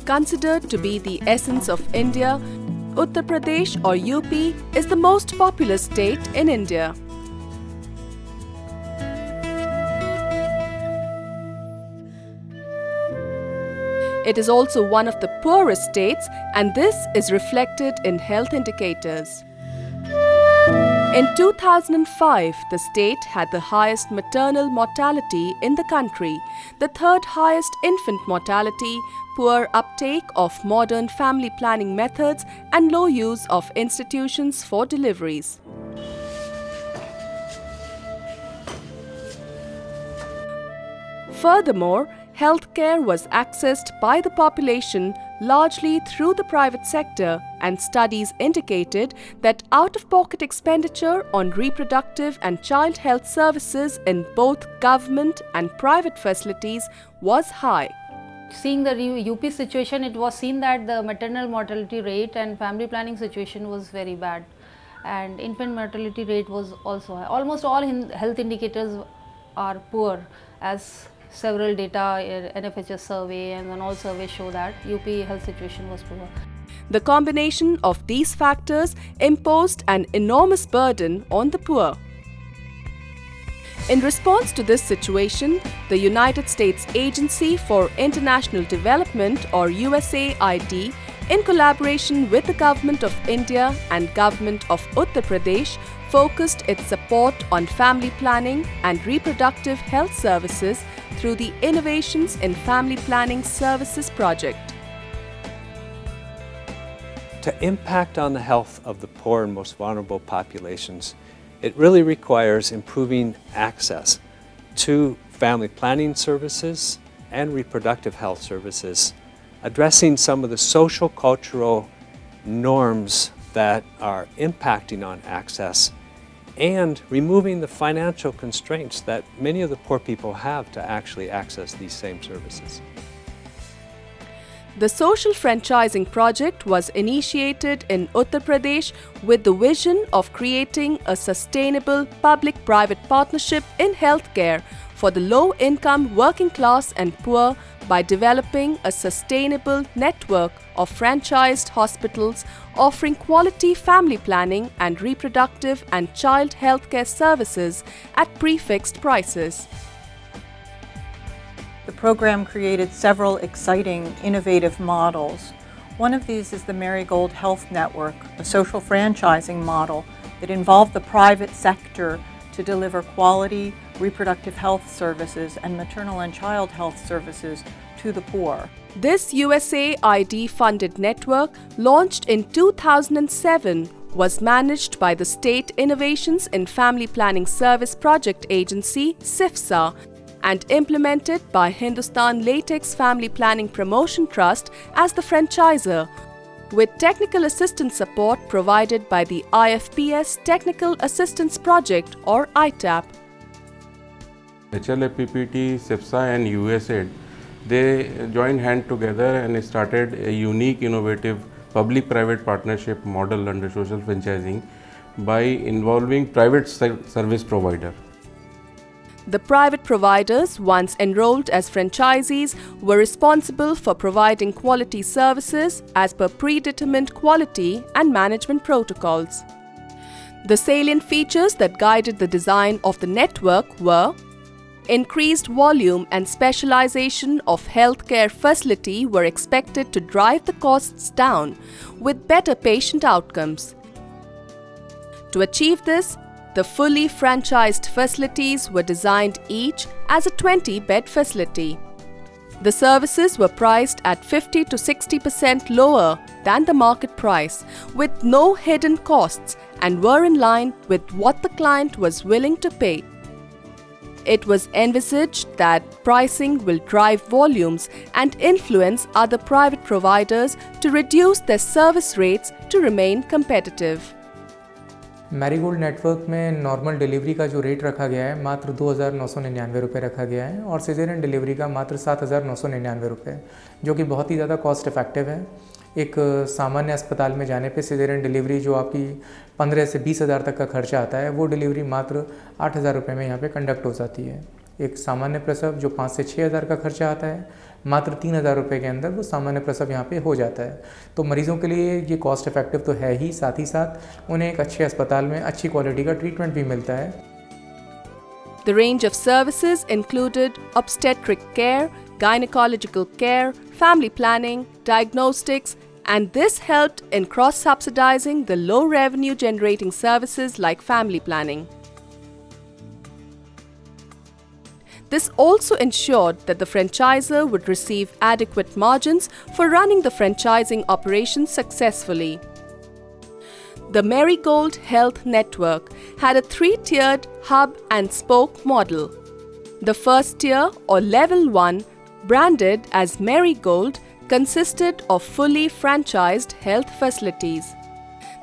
Considered to be the essence of India, Uttar Pradesh or UP is the most populous state in India. It is also one of the poorest states, and this is reflected in health indicators. In 2005, the state had the highest maternal mortality in the country, the third highest infant mortality, poor uptake of modern family planning methods, and low use of institutions for deliveries. Furthermore, healthcare was accessed by the population largely through the private sector, and studies indicated that out-of-pocket expenditure on reproductive and child health services in both government and private facilities was high. Seeing the UP situation, it was seen that the maternal mortality rate and family planning situation was very bad, and infant mortality rate was also high. Almost all health indicators are poor, as several data, NFHS survey and then all surveys show that UP health situation was poor. The combination of these factors imposed an enormous burden on the poor. In response to this situation, the United States Agency for International Development or USAID, in collaboration with the Government of India and Government of Uttar Pradesh, focused its support on family planning and reproductive health services through the Innovations in Family Planning Services project. To impact on the health of the poor and most vulnerable populations, it really requires improving access to family planning services and reproductive health services, addressing some of the social cultural norms that are impacting on access, and removing the financial constraints that many of the poor people have to actually access these same services. The social franchising project was initiated in Uttar Pradesh with the vision of creating a sustainable public-private partnership in healthcare for the low-income, working class and poor by developing a sustainable network of franchised hospitals offering quality family planning and reproductive and child healthcare services at prefixed prices. The program created several exciting, innovative models. One of these is the Marigold Health Network, a social franchising model that involved the private sector to deliver quality reproductive health services and maternal and child health services to the poor. This USAID-funded network, launched in 2007, was managed by the State Innovations in Family Planning Service Project Agency, SIFSA, and implemented by Hindustan Latex Family Planning Promotion Trust as the franchisor, with technical assistance support provided by the IFPS Technical Assistance Project or ITAP. HLAPPT, SIFSA and USAID, they joined hand together and started a unique, innovative public-private partnership model under social franchising by involving private service provider. The private providers, once enrolled as franchisees, were responsible for providing quality services as per predetermined quality and management protocols. The salient features that guided the design of the network were: increased volume and specialization of healthcare facility were expected to drive the costs down, with better patient outcomes. To achieve this, the fully franchised facilities were designed each as a 20-bed facility. The services were priced at 50 to 60% lower than the market price, with no hidden costs, and were in line with what the client was willing to pay. It was envisaged that pricing will drive volumes and influence other private providers to reduce their service rates to remain competitive. Marigold network में normal delivery का जो rate रखा गया है मात्र 2,999 रुपये रखा गया है और सिजेरियन डिलीवरी का मात्र 7,999 रुपये, जो कि बहुत ही ज़्यादा कॉस्ट इफेक्टिव है। एक सामान्य अस्पताल में जाने पे सिजेरियन डिलीवरी जो आपकी 15 से 20 हज़ार तक का खर्चा आता है, वो डिलीवरी मात्र 8,000 रुपये में यहाँ पे कंडक्ट हो जाती है। एक सामान्य प्रसव जो 5 से 6 हज़ार का खर्चा आता है, मात्र 3,000 रुपये के अंदर वो सामान्य प्रसव यहाँ पे हो जाता है। तो मरीज़ों के लिए ये कॉस्ट इफेक्टिव तो है ही, साथ ही साथ उन्हें एक अच्छे अस्पताल में अच्छी क्वालिटी का ट्रीटमेंट भी मिलता है। The range of services included obstetric care, gynecological care, family planning, diagnostics, and this helped in cross-subsidizing the low-revenue generating services like family planning. This also ensured that the franchisor would receive adequate margins for running the franchising operation successfully. The Marigold Health Network had a 3-tiered hub and spoke model. The first tier, or Level 1, branded as Marigold, consisted of fully franchised health facilities.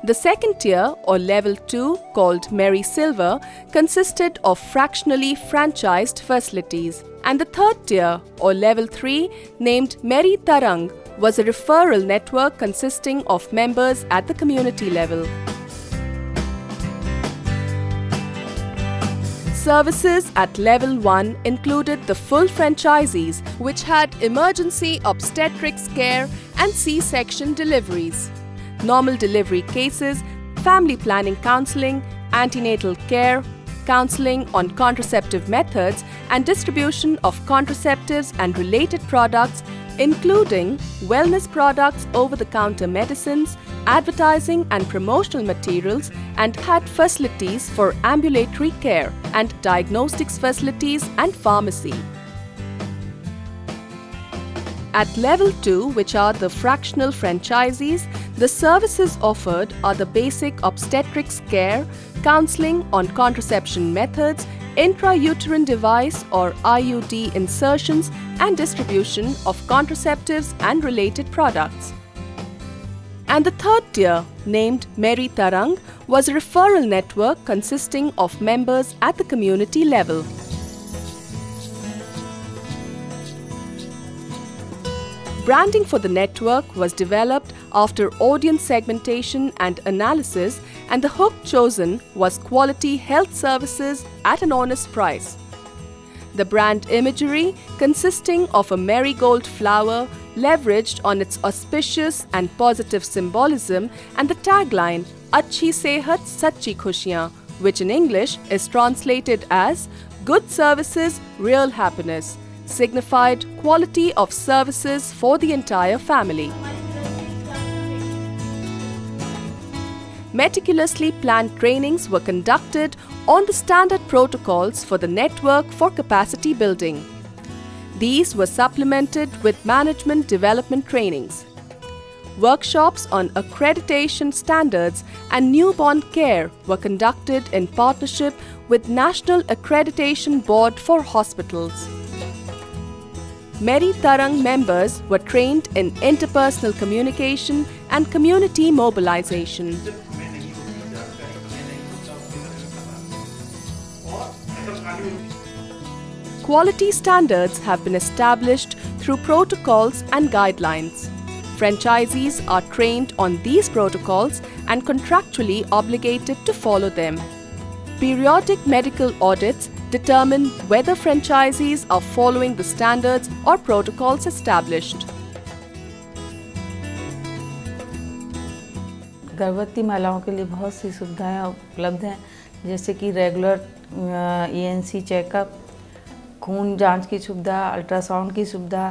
The second tier, or Level 2, called Mary Silver, consisted of fractionally franchised facilities. And the third tier, or Level 3, named Mary Tarang, was a referral network consisting of members at the community level. Services at Level 1 included the full franchisees, which had emergency obstetrics care and C-section deliveries, normal delivery cases, family planning counseling, antenatal care, counseling on contraceptive methods, and distribution of contraceptives and related products, including wellness products, over-the-counter medicines, advertising and promotional materials, and had facilities for ambulatory care and diagnostics facilities and pharmacy. At Level 2, which are the fractional franchisees, the services offered are the basic obstetrics care, counseling on contraception methods, intrauterine device or IUD insertions, and distribution of contraceptives and related products. And the third tier, named Mary Tarang, was a referral network consisting of members at the community level. Branding for the network was developed after audience segmentation and analysis, and the hook chosen was quality health services at an honest price. The brand imagery, consisting of a marigold flower, leveraged on its auspicious and positive symbolism, and the tagline "Achhi Sehat, Sachi Khushiyan," which in English is translated as "Good Services, Real Happiness," signified quality of services for the entire family. Meticulously planned trainings were conducted on the standard protocols for the network for capacity building. These were supplemented with management development trainings. Workshops on accreditation standards and newborn care were conducted in partnership with National Accreditation Board for Hospitals. Mary Tarang members were trained in interpersonal communication and community mobilization. Quality standards have been established through protocols and guidelines. Franchisees are trained on these protocols and contractually obligated to follow them. Periodic medical audits determine whether franchisees are following the standards or protocols established. गर्भवती महिलाओं के लिए बहुत सी सुविधाएं उपलब्ध हैं, जैसे कि रेगुलर ENC चेकअप, खून जांच की सुविधा, अल्ट्रासाउंड की सुविधा,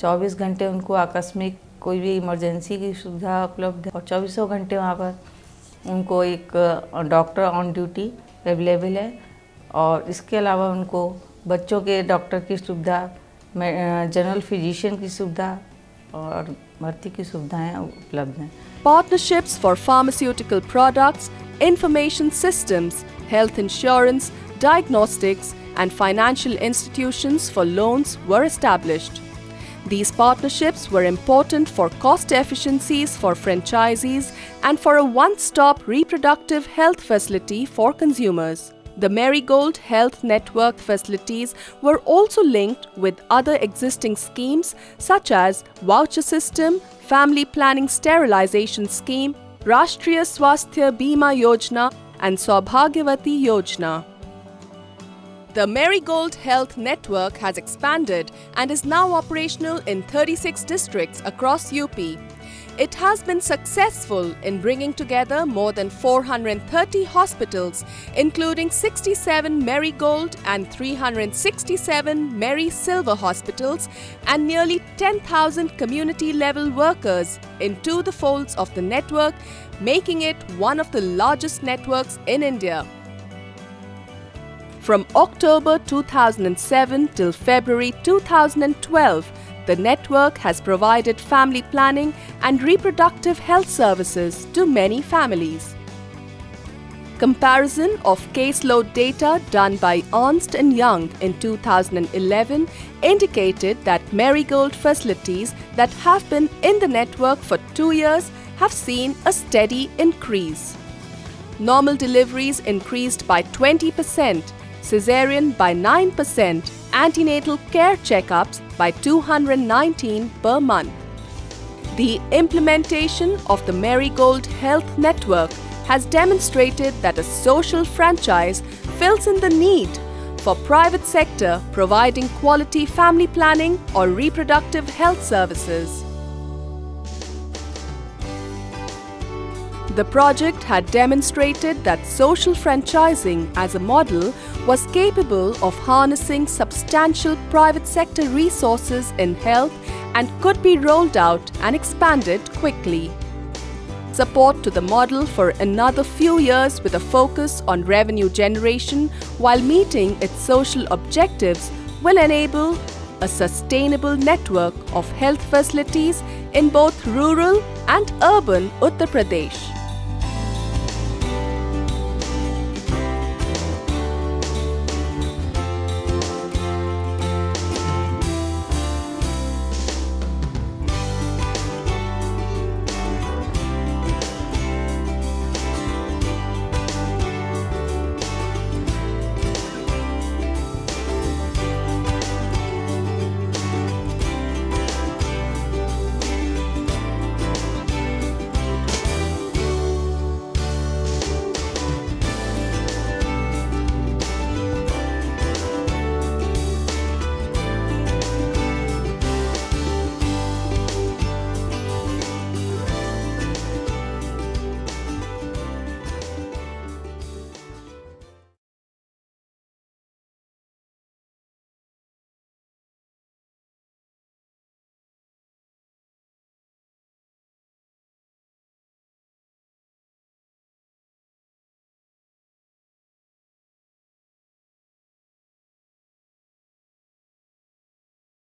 24 घंटे उनको आकस्मिक कोई भी इमरजेंसी की सुविधा उपलब्ध है और 24 घंटे वहाँ पर उनको एक डॉक्टर ऑन ड्यूटी अवेलेबल है। और इसके अलावा उनको बच्चों के डॉक्टर की सुविधा, जनरल फिजिशियन की सुविधा और भर्ती की सुविधाएं उपलब्ध हैं। Partnerships for pharmaceutical products, information systems, health insurance, diagnostics, and financial institutions for loans were established. These partnerships were important for cost efficiencies for franchisees and for a one-stop reproductive health facility for consumers. The Marigold Health Network facilities were also linked with other existing schemes such as Voucher System, Family Planning Sterilization Scheme, Rashtriya Swasthya Bima Yojana and Saubhagyavati Yojana. The Marigold Health Network has expanded and is now operational in 36 districts across UP. It has been successful in bringing together more than 430 hospitals, including 67 Marigold and 367 Mary Silver hospitals, and nearly 10,000 community-level workers into the folds of the network, making it one of the largest networks in India. From October 2007 till February 2012, the network has provided family planning and reproductive health services to many families. Comparison of caseload data done by Ernst & Young in 2011 indicated that Marigold facilities that have been in the network for 2 years have seen a steady increase. Normal deliveries increased by 20%, cesarean by 9%, antenatal care checkups by 219 per month. The implementation of the Marigold Health Network has demonstrated that a social franchise fills in the need for private sector providing quality family planning or reproductive health services. The project had demonstrated that social franchising as a model was capable of harnessing substantial private sector resources in health and could be rolled out and expanded quickly. Support to the model for another few years with a focus on revenue generation while meeting its social objectives will enable a sustainable network of health facilities in both rural and urban Uttar Pradesh.